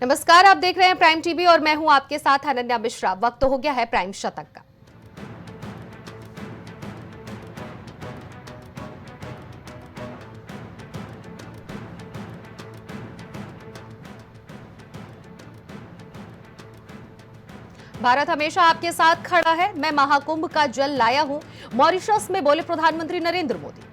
नमस्कार, आप देख रहे हैं प्राइम टीवी और मैं हूं आपके साथ अनन्या मिश्रा। वक्त हो गया है प्राइम शतक का। भारत हमेशा आपके साथ खड़ा है। मैं महाकुंभ का जल लाया हूं, मॉरिशस में बोले प्रधानमंत्री नरेंद्र मोदी।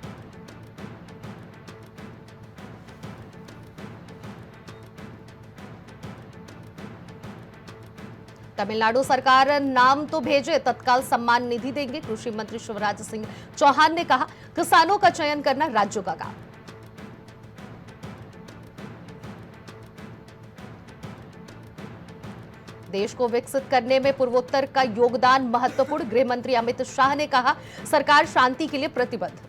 तमिलनाडु सरकार नाम तो भेजे, तत्काल सम्मान निधि देंगे। कृषि मंत्री शिवराज सिंह चौहान ने कहा, किसानों का चयन करना राज्यों का काम। देश को विकसित करने में पूर्वोत्तर का योगदान महत्वपूर्ण। गृह मंत्री अमित शाह ने कहा, सरकार शांति के लिए प्रतिबद्ध।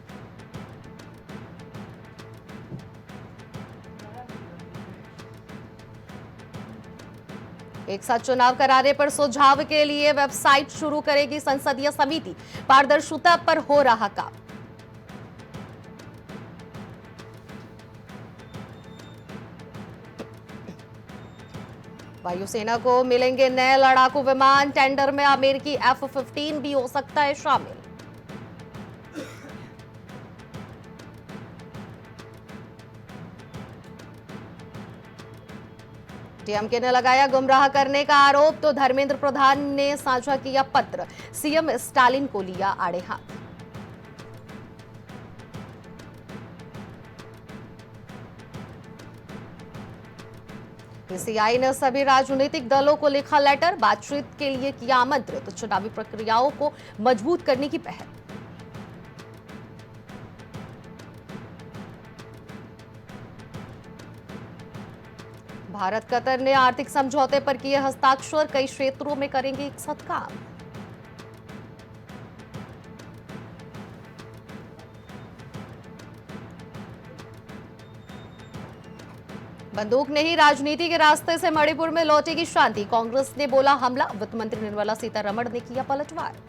एक साथ चुनाव कराने पर सुझाव के लिए वेबसाइट शुरू करेगी संसदीय समिति। पारदर्शिता पर हो रहा काम। वायुसेना को मिलेंगे नए लड़ाकू विमान। टेंडर में अमेरिकी F-15 भी हो सकता है शामिल। डीएमके ने लगाया गुमराह करने का आरोप, तो धर्मेंद्र प्रधान ने साझा किया पत्र। सीएम स्टालिन को लिया आड़े हाथ। पीसीआई ने सभी राजनीतिक दलों को लिखा लेटर, बातचीत के लिए किया आमंत्रित। तो चुनावी प्रक्रियाओं को मजबूत करने की पहल। भारत कतर ने आर्थिक समझौते पर किए हस्ताक्षर। कई क्षेत्रों में करेंगे एक साथ काम। बंदूक नहीं, राजनीति के रास्ते से मणिपुर में लौटेगी शांति। कांग्रेस ने बोला हमला। वित्त मंत्री निर्मला सीतारमण ने किया पलटवार।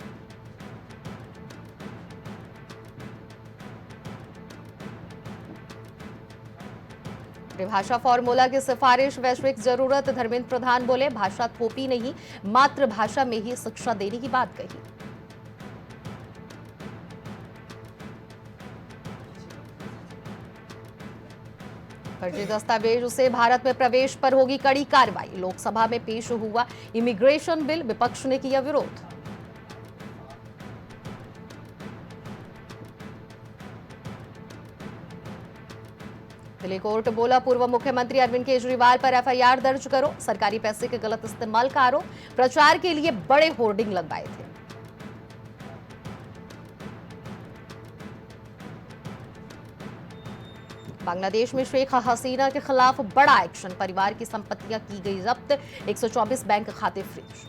भाषा फॉर्मूला की सिफारिश वैश्विक जरूरत। धर्मेंद्र प्रधान बोले, भाषा थोपी नहीं, मातृभाषा में ही शिक्षा देने की बात कही। फर्जी दस्तावेज से भारत में प्रवेश पर होगी कड़ी कार्रवाई। लोकसभा में पेश हुआ इमिग्रेशन बिल, विपक्ष ने किया विरोध। दिल्ली कोर्ट बोला, पूर्व मुख्यमंत्री अरविंद केजरीवाल पर एफआईआर दर्ज करो। सरकारी पैसे के गलत इस्तेमाल का आरोप। प्रचार के लिए बड़े होर्डिंग लगवाए थे। बांग्लादेश में शेख हसीना के खिलाफ बड़ा एक्शन। परिवार की संपत्तियां की गई जब्त। 124 बैंक खाते फ्रीज।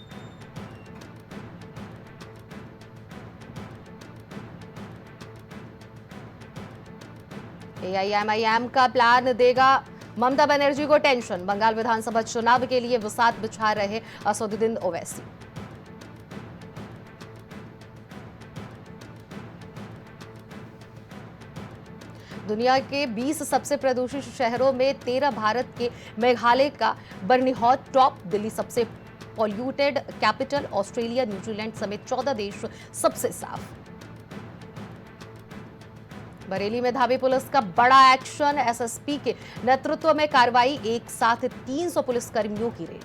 एआईएमआईएम का प्लान देगा ममता बनर्जी को टेंशन। बंगाल विधानसभा चुनाव के लिए वसात बिछा रहे असदुद्दीन ओवैसी। दुनिया के 20 सबसे प्रदूषित शहरों में 13 भारत के मेघालय का बर्निहॉट टॉप। दिल्ली सबसे पॉल्यूटेड कैपिटल। ऑस्ट्रेलिया, न्यूजीलैंड समेत 14 देश सबसे साफ। बरेली में धाबी पुलिस का बड़ा एक्शन। एसएसपी के नेतृत्व में कार्रवाई। एक साथ 300 पुलिसकर्मियों की रेड।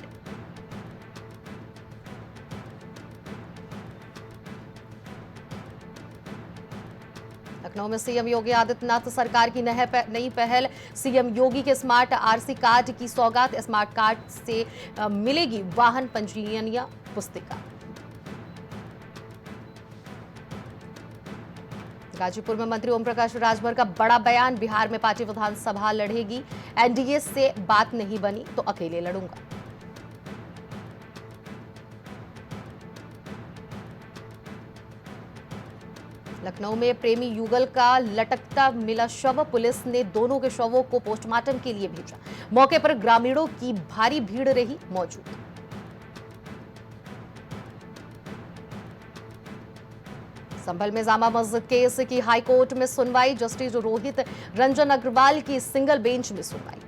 लखनऊ में सीएम योगी आदित्यनाथ सरकार की नई पहल। सीएम योगी के स्मार्ट आरसी कार्ड की सौगात। स्मार्ट कार्ड से मिलेगी वाहन पंजीयन पुस्तिका। गाजीपुर में मंत्री ओम प्रकाश राजभर का बड़ा बयान। बिहार में पार्टी विधानसभा लड़ेगी। एनडीए से बात नहीं बनी तो अकेले लड़ूंगा। लखनऊ में प्रेमी युगल का लटकता मिला शव। पुलिस ने दोनों के शवों को पोस्टमार्टम के लिए भेजा। मौके पर ग्रामीणों की भारी भीड़ रही मौजूद। संभल में जामा मस्जिद केस की हाईकोर्ट में सुनवाई। जस्टिस रोहित रंजन अग्रवाल की सिंगल बेंच में सुनवाई।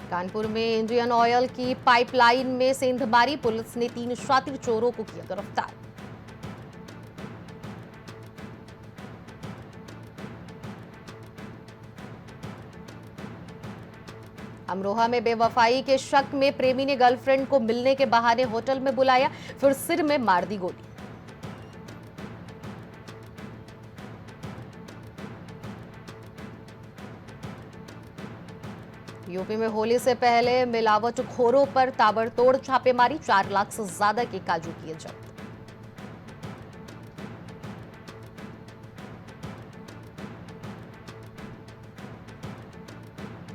कानपुर में इंडियन ऑयल की पाइपलाइन में सेंधमारी, पुलिस ने 3 शातिर चोरों को किया गिरफ्तार। अमरोहा में बेवफाई के शक में प्रेमी ने गर्लफ्रेंड को मिलने के बहाने होटल में बुलाया, फिर सिर में मार दी गोली। यूपी में होली से पहले मिलावटखोरों पर ताबड़तोड़ छापेमारी, 4 लाख से ज्यादा के काजू किए जब्त।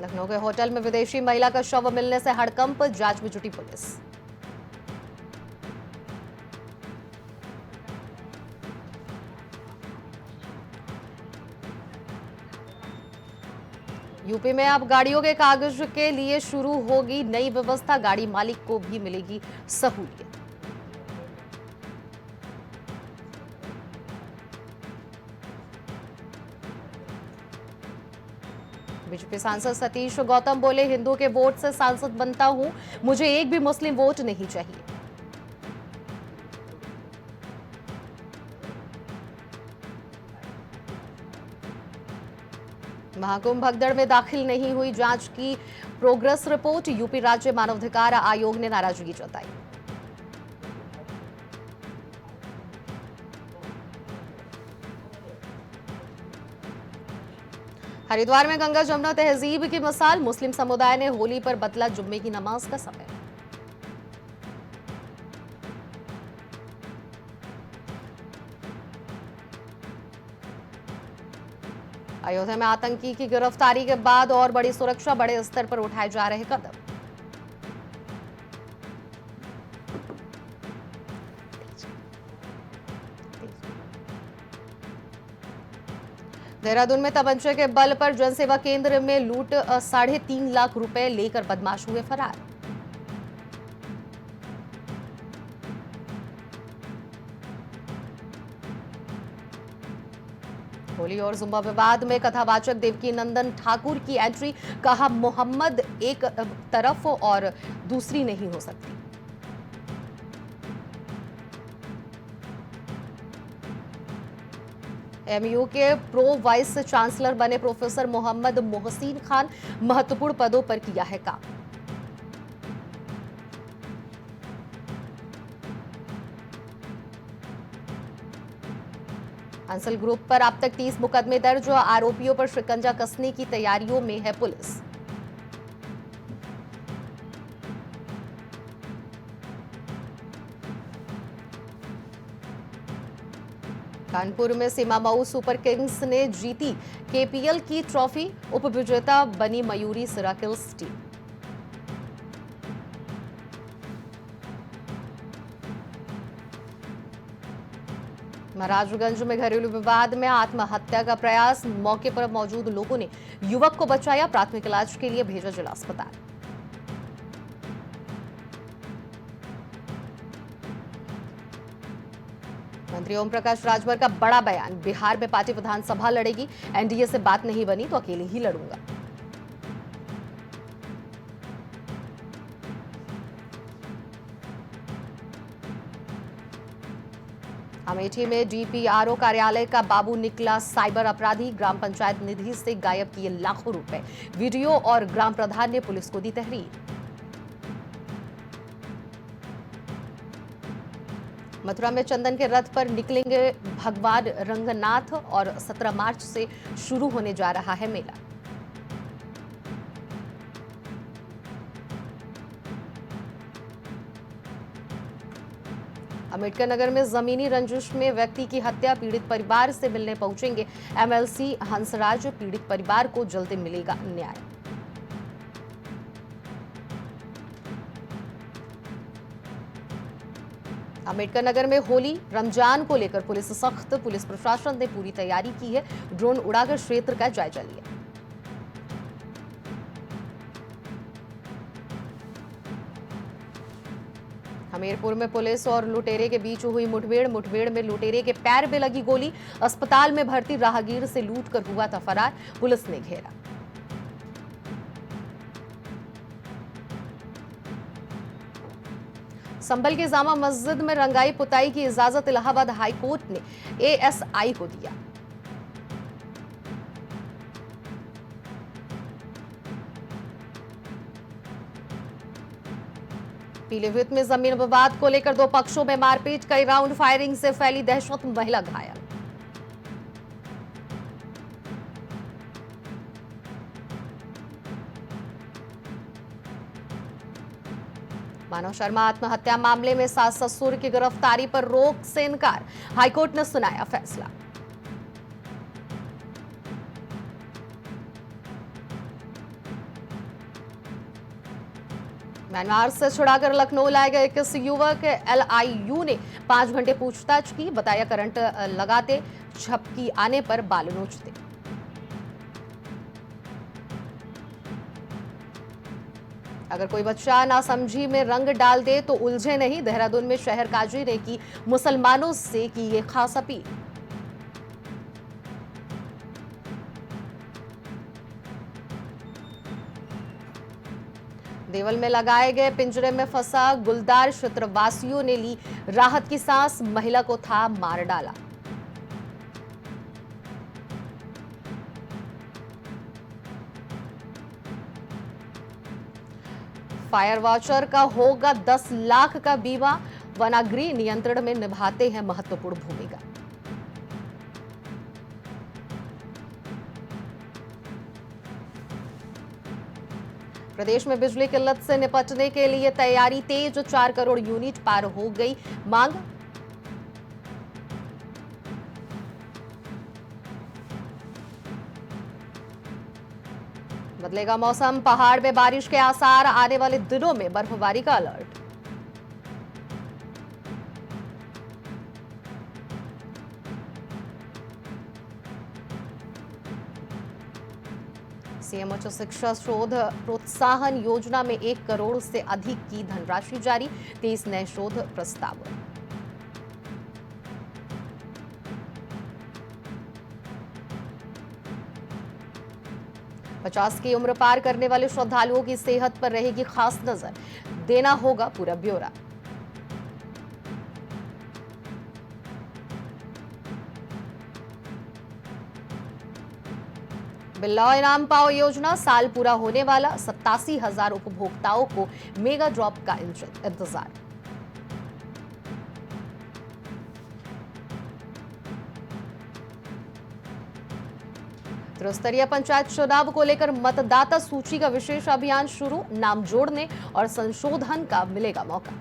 लखनऊ के होटल में विदेशी महिला का शव मिलने से हड़कंप, जांच में जुटी पुलिस। यूपी में अब गाड़ियों के कागज के लिए शुरू होगी नई व्यवस्था, गाड़ी मालिक को भी मिलेगी सहूलियत। बीजेपी सांसद सतीश गौतम बोले, हिंदू के वोट से सांसद बनता हूं, मुझे एक भी मुस्लिम वोट नहीं चाहिए। महाकुंभ भगदड़ में दाखिल नहीं हुई जांच की प्रोग्रेस रिपोर्ट, यूपी राज्य मानवाधिकार आयोग ने नाराजगी जताई। हरिद्वार में गंगा जमुना तहजीब की मिसाल, मुस्लिम समुदाय ने होली पर बदला जुम्मे की नमाज का समय। अयोध्या में आतंकी की गिरफ्तारी के बाद और बड़ी सुरक्षा, बड़े स्तर पर उठाए जा रहे कदम। देहरादून में तमंचे के बल पर जनसेवा केंद्र में लूट, 3.5 लाख रुपए लेकर बदमाश हुए फरार। होली और जुम्मा विवाद में कथावाचक देवकी नंदन ठाकुर की एंट्री, कहा मोहम्मद एक तरफ और दूसरी नहीं हो सकती। एमयू के प्रो वाइस चांसलर बने प्रोफेसर मोहम्मद मोहसिन खान, महत्वपूर्ण पदों पर किया है काम। अंसल ग्रुप पर अब तक 30 मुकदमे दर्ज, आरोपियों पर शिकंजा कसने की तैयारियों में है पुलिस। कानपुर में सीमामऊ सुपर किंग्स ने जीती केपीएल की ट्रॉफी, उपविजेता बनी मयूरी सिराकिल्स टीम। महाराजगंज में घरेलू विवाद में आत्महत्या का प्रयास, मौके पर मौजूद लोगों ने युवक को बचाया, प्राथमिक इलाज के लिए भेजा जिला अस्पताल। मंत्री ओम प्रकाश राजभर का बड़ा बयान, बिहार में पार्टी विधानसभा लड़ेगी, एनडीए से बात नहीं बनी तो अकेले ही लड़ूंगा। अमेठी में डीपीआरओ कार्यालय का बाबू निकला साइबर अपराधी, ग्राम पंचायत निधि से गायब किए लाखों रुपए, वीडियो और ग्राम प्रधान ने पुलिस को दी तहरीर। मथुरा में चंदन के रथ पर निकलेंगे भगवान रंगनाथ और 17 मार्च से शुरू होने जा रहा है मेला। अम्बेडकर नगर में जमीनी रंजिश में व्यक्ति की हत्या, पीड़ित परिवार से मिलने पहुंचेंगे एमएलसी हंसराज, पीड़ित परिवार को जल्दी मिलेगा न्याय। अम्बेडकर नगर में होली रमजान को लेकर पुलिस सख्त, पुलिस प्रशासन ने पूरी तैयारी की है, ड्रोन उड़ाकर क्षेत्र का जायजा लिया। हमीरपुर में पुलिस और लुटेरे के बीच हुई मुठभेड़ में लुटेरे के पैर में लगी गोली, अस्पताल में भर्ती राहगीर से लूटकर हुआ था फरार, पुलिस ने घेरा। संभल की जामा मस्जिद में रंगाई पुताई की इजाजत इलाहाबाद हाई कोर्ट ने एएसआई को दिया। पीलीभीत में जमीन विवाद को लेकर दो पक्षों में मारपीट, कई राउंड फायरिंग से फैली दहशत, महिला घायल। मानव शर्मा आत्महत्या मामले में सास ससुर की गिरफ्तारी पर रोक से इनकार, हाईकोर्ट ने सुनाया फैसला। म्यांमार से छुड़ाकर लखनऊ लाए गए 21 युवक एलआईयू ने 5 घंटे पूछताछ की, बताया करंट लगाते, झपकी आने पर बाल नोचते। अगर कोई बच्चा नासमझी में रंग डाल दे तो उलझे नहीं, देहरादून में शहर काजी ने की मुसलमानों से की ये खास अपील। देवल में लगाए गए पिंजरे में फंसा गुलदार, क्षेत्रवासियों ने ली राहत की सांस, महिला को था मार डाला। फायर वॉचर का होगा 10 लाख का बीमा, वनाग्नि नियंत्रण में निभाते हैं महत्वपूर्ण भूमिका। प्रदेश में बिजली किल्लत से निपटने के लिए तैयारी तेज, 4 करोड़ यूनिट पार हो गई मांग। बदलेगा मौसम, पहाड़ में बारिश के आसार, आने वाले दिनों में बर्फबारी का अलर्ट। सीएम उच्च शिक्षा शोध प्रोत्साहन योजना में 1 करोड़ से अधिक की धनराशि जारी, 23 नए शोध प्रस्ताव। पचास की उम्र पार करने वाले श्रद्धालुओं की सेहत पर रहेगी खास नजर, देना होगा पूरा ब्यौरा। बिल्ला इनाम पाओ योजना, साल पूरा होने वाला, 87,000 उपभोक्ताओं को मेगा ड्रॉप का इंतजार। त्रिस्तरीय पंचायत चुनाव को लेकर मतदाता सूची का विशेष अभियान शुरू, नाम जोड़ने और संशोधन का मिलेगा मौका।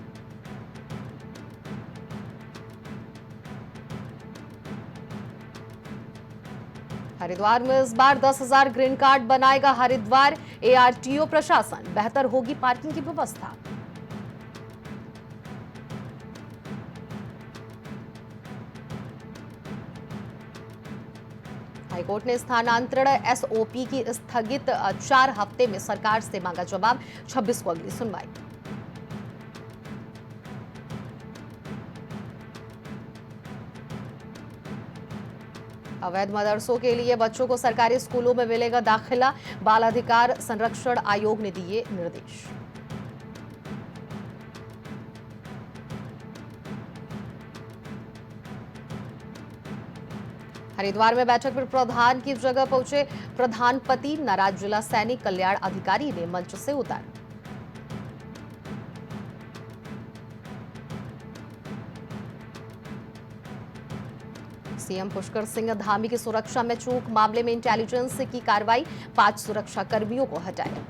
हरिद्वार में इस बार 10,000 ग्रीन कार्ड बनाएगा हरिद्वार एआरटीओ प्रशासन, बेहतर होगी पार्किंग की व्यवस्था। हाईकोर्ट ने स्थानांतरण एसओपी की स्थगित 4 हफ्ते में सरकार से मांगा जवाब, 26 को अगली सुनवाई। अवैध मदरसों के लिए बच्चों को सरकारी स्कूलों में मिलेगा दाखिला, बाल अधिकार संरक्षण आयोग ने दिए निर्देश। हरिद्वार में बैठक में प्रधान की जगह पहुंचे प्रधानपति, नाराज जिला सैनिक कल्याण अधिकारी ने मंच से उतारा। सीएम पुष्कर सिंह धामी की सुरक्षा में चूक मामले में इंटेलिजेंस की कार्रवाई, 5 सुरक्षा कर्मियों को हटाया।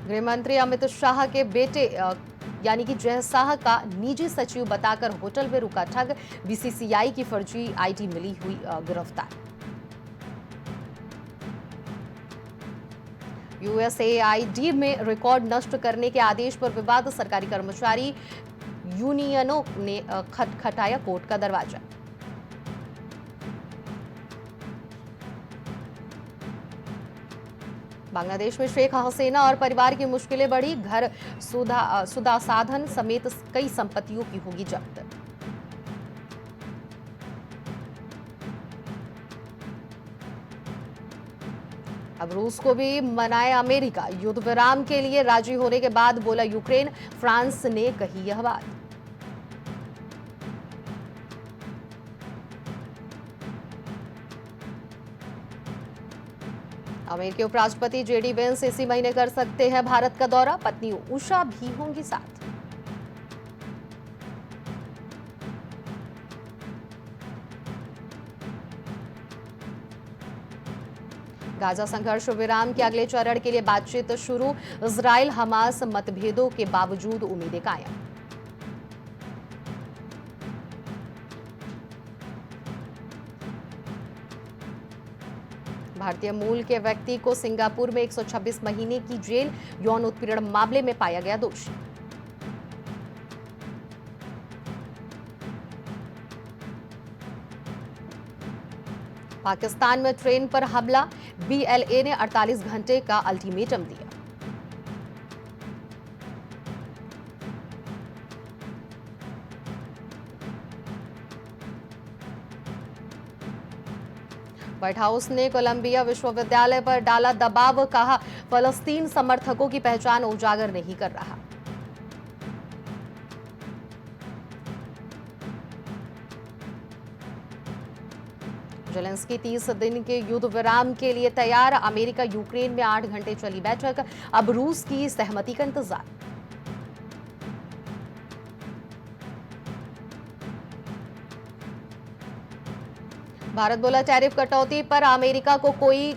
गृह मंत्री अमित शाह के बेटे यानी कि जय शाह का निजी सचिव बताकर होटल में रुका ठग, बीसीसीआई की फर्जी आईडी मिली हुई गिरफ्तार। यूएसएआईडी में रिकॉर्ड नष्ट करने के आदेश पर विवाद, सरकारी कर्मचारी यूनियनों ने खटखटाया कोर्ट का दरवाजा। बांग्लादेश में शेख हसीना और परिवार की मुश्किलें बढ़ी, घर सुधा साधन समेत कई संपत्तियों की होगी जब्त। अब रूस को भी मनाए अमेरिका। युद्ध विराम के लिए राजी होने के बाद बोला यूक्रेन, फ्रांस ने कही यह बात। अमेरिकी उपराष्ट्रपति जेडी वेंस इसी महीने कर सकते हैं भारत का दौरा। पत्नी उषा भी होंगी साथ। गाजा संघर्ष विराम के अगले चरण के लिए बातचीत शुरू। इजराइल हमास मतभेदों के बावजूद उम्मीदें कायम। भारतीय मूल के व्यक्ति को सिंगापुर में 126 महीने की जेल, यौन उत्पीड़न मामले में पाया गया दोषी। पाकिस्तान में ट्रेन पर हमला, बीएलए ने 48 घंटे का अल्टीमेटम दिया। व्हाइट हाउस ने कोलंबिया विश्वविद्यालय पर डाला दबाव, कहा फलस्तीन समर्थकों की पहचान उजागर नहीं कर रहा। जेलेंस्की 30 दिन के युद्ध विराम के लिए तैयार। अमेरिका यूक्रेन में 8 घंटे चली बैठक, अब रूस की सहमति का इंतजार। भारत बोला टैरिफ कटौती पर अमेरिका को कोई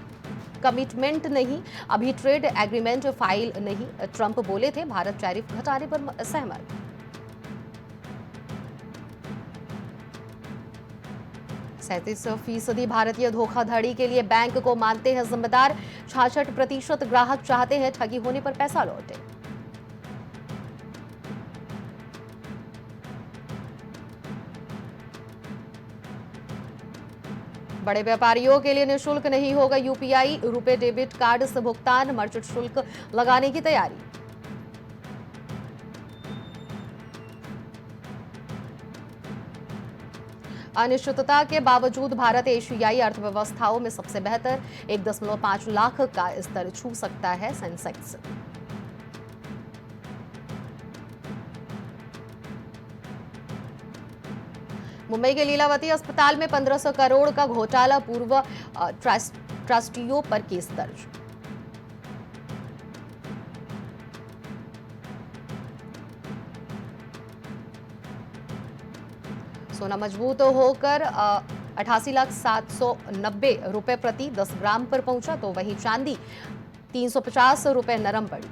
कमिटमेंट नहीं, अभी ट्रेड एग्रीमेंट फाइल नहीं। ट्रंप बोले थे भारत टैरिफ घटाने पर सहमत। %37 भारतीय धोखाधड़ी के लिए बैंक को मानते हैं जिम्मेदार। 66% ग्राहक चाहते हैं ठगी होने पर पैसा लौटे। बड़े व्यापारियों के लिए निःशुल्क नहीं होगा यूपीआई, रुपे डेबिट कार्ड से भुगतान, मर्चेंट शुल्क लगाने की तैयारी। अनिश्चितता के बावजूद भारत एशियाई अर्थव्यवस्थाओं में सबसे बेहतर, 1.5 लाख का स्तर छू सकता है सेंसेक्स। मुंबई के लीलावती अस्पताल में 1500 करोड़ का घोटाला, पूर्व ट्रस्टियों पर केस दर्ज। सोना मजबूत होकर 88,790 रुपए प्रति 10 ग्राम पर पहुंचा, तो वहीं चांदी 350 रुपए नरम पड़ी।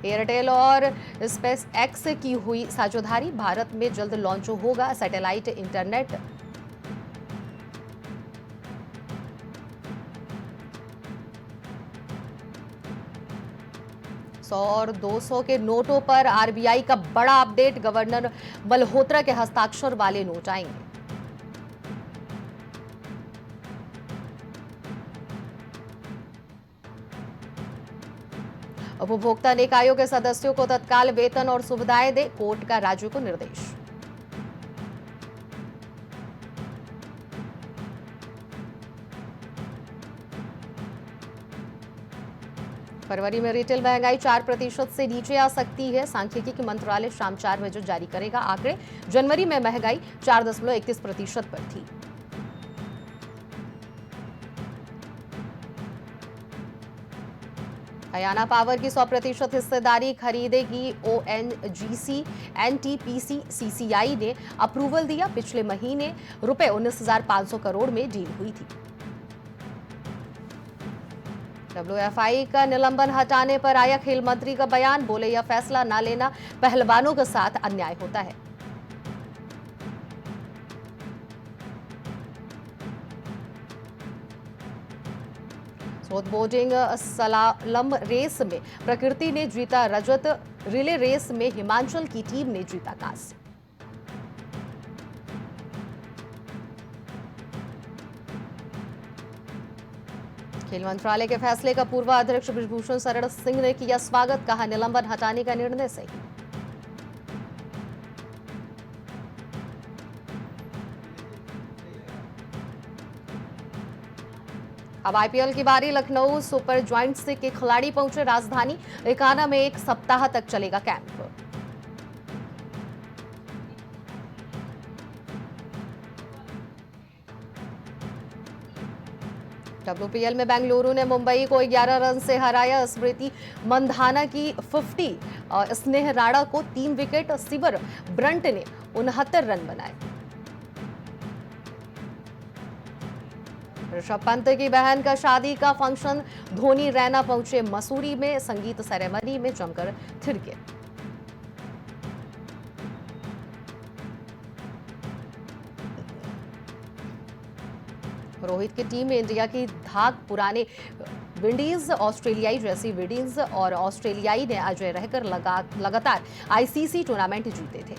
एयरटेल और स्पेस एक्स की हुई साझेदारी, भारत में जल्द लॉन्च होगा सैटेलाइट इंटरनेट। और 200 के नोटों पर आरबीआई का बड़ा अपडेट, गवर्नर मल्होत्रा के हस्ताक्षर वाले नोट आएंगे। उपभोक्ता निक आयोग के सदस्यों को तत्काल वेतन और सुविधाएं दे, कोर्ट का राज्यों को निर्देश। फरवरी में रिटेल महंगाई 4% से नीचे आ सकती है, सांख्यिकी मंत्रालय शाम 4 बजे जारी करेगा आंकड़े। जनवरी में महंगाई 4.31% पर थी। हयाना पावर की 100% हिस्सेदारी खरीदेगी ओएनजीसी। एनटीपीसी सीसीआई ने अप्रूवल दिया। पिछले महीने रुपए 19,500 करोड़ में डील हुई थी। डब्ल्यूएफआई का निलंबन हटाने पर आया खेल मंत्री का बयान, बोले यह फैसला न लेना पहलवानों के साथ अन्याय होता है। बोर्डिंग सलालम रेस में प्रकृति ने जीता रजत, रिले रेस में हिमाचल की टीम ने जीता कांस्य। खेल मंत्रालय के फैसले का पूर्व अध्यक्ष बृजभूषण शरण सिंह ने किया स्वागत, कहा निलंबन हटाने का निर्णय सही। अब आईपीएल की बारी। लखनऊ सुपर जायंट्स के खिलाड़ी पहुंचे राजधानी एकाना में। एक सप्ताह तक चलेगा कैंप। डब्ल्यूपीएल में बेंगलुरु ने मुंबई को 11 रन से हराया। स्मृति मंधाना की 50, स्नेह राणा को 3 विकेट, सिवर ब्रंट ने 69 रन बनाए। ऋषभ पंत की बहन का शादी का फंक्शन। धोनी रैना पहुंचे मसूरी में। संगीत सेरेमनी में जमकर थिरके। रोहित की टीम में इंडिया की धाक पुराने विंडीज ऑस्ट्रेलियाई जैसी विंडीज और ऑस्ट्रेलियाई ने अजय रहकर लगातार आईसीसी टूर्नामेंट जीते थे।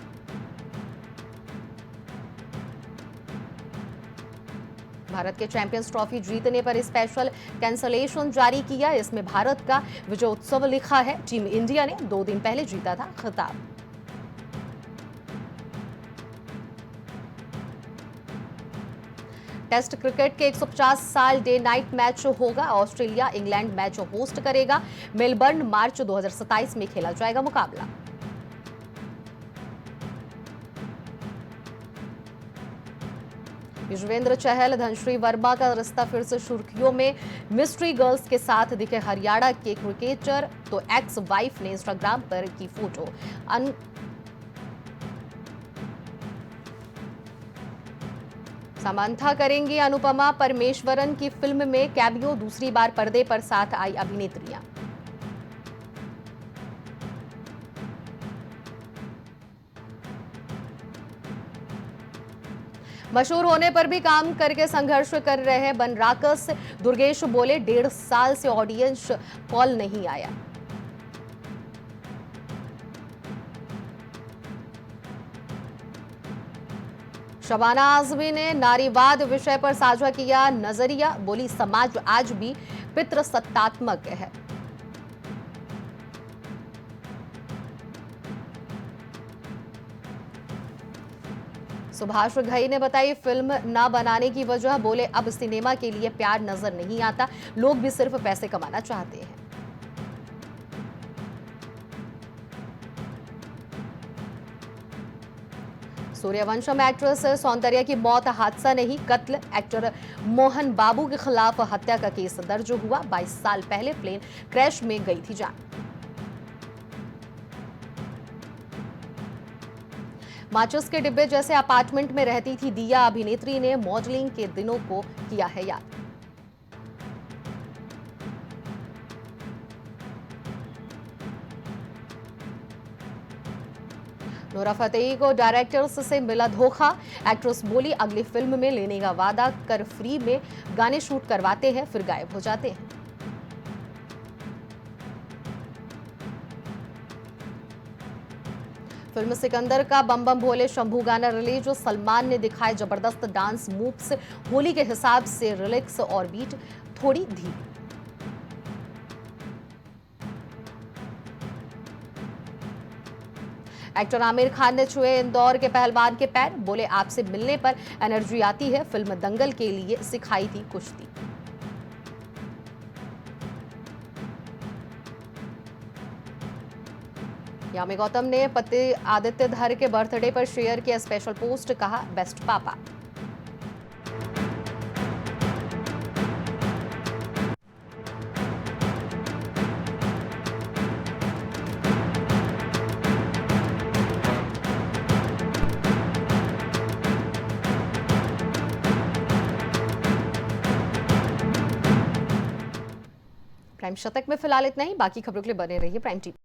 भारत के चैंपियंस ट्रॉफी जीतने पर स्पेशल कैंसलेशन जारी किया। इसमें भारत का विजयोत्सव लिखा है। टीम इंडिया ने 2 दिन पहले जीता था खिताब। टेस्ट क्रिकेट के 150 साल डे नाइट मैच होगा। ऑस्ट्रेलिया इंग्लैंड मैच होस्ट करेगा। मेलबर्न मार्च 2027 में खेला जाएगा मुकाबला। युजवेंद्र चहल धनश्री वर्मा का रिश्ता फिर से सुर्खियों में। मिस्ट्री गर्ल्स के साथ दिखे हरियाणा के क्रिकेटर, तो एक्स वाइफ ने इंस्टाग्राम पर की फोटो। समांथा करेंगी अनुपमा परमेश्वरन की फिल्म में कैमियो। दूसरी बार पर्दे पर साथ आई अभिनेत्रियां। मशहूर होने पर भी काम करके संघर्ष कर रहे हैं बनराकस। दुर्गेश बोले 1.5 साल से ऑडियंस कॉल नहीं आया। शबाना आजमी ने नारीवाद विषय पर साझा किया नजरिया। बोली समाज आज भी पितृसत्तात्मक है। सुभाष घई ने बताई फिल्म ना बनाने की वजह। बोले अब सिनेमा के लिए प्यार नजर नहीं आता, लोग भी सिर्फ पैसे कमाना चाहते हैं। सूर्यवंशम एक्ट्रेस सौंदर्या की मौत हादसा नहीं, कत्ल। एक्टर मोहन बाबू के खिलाफ हत्या का केस दर्ज हुआ। 22 साल पहले प्लेन क्रैश में गई थी जान। माचिस के डिब्बे जैसे अपार्टमेंट में रहती थी दिया। अभिनेत्री ने मॉडलिंग के दिनों को किया है याद। नोरा फतेही को डायरेक्टर्स से मिला धोखा। एक्ट्रेस बोली अगली फिल्म में लेने का वादा कर फ्री में गाने शूट करवाते हैं, फिर गायब हो जाते हैं। फिल्म सिकंदर का बम बम भोले शंभू गाना रिलीज। सलमान ने दिखाए जबरदस्त डांस मूव्स। होली के हिसाब से रिलिक्स और बीट थोड़ी धीमी। एक्टर आमिर खान ने छुए इंदौर के पहलवान के पैर। बोले आपसे मिलने पर एनर्जी आती है। फिल्म दंगल के लिए सिखाई थी कुश्ती। यामी गौतम ने पति आदित्य धर के बर्थडे पर शेयर किया स्पेशल पोस्ट। कहा बेस्ट पापा। प्राइम शतक में फिलहाल इतना ही। बाकी खबरों के लिए बने रहिए प्राइम टीवी।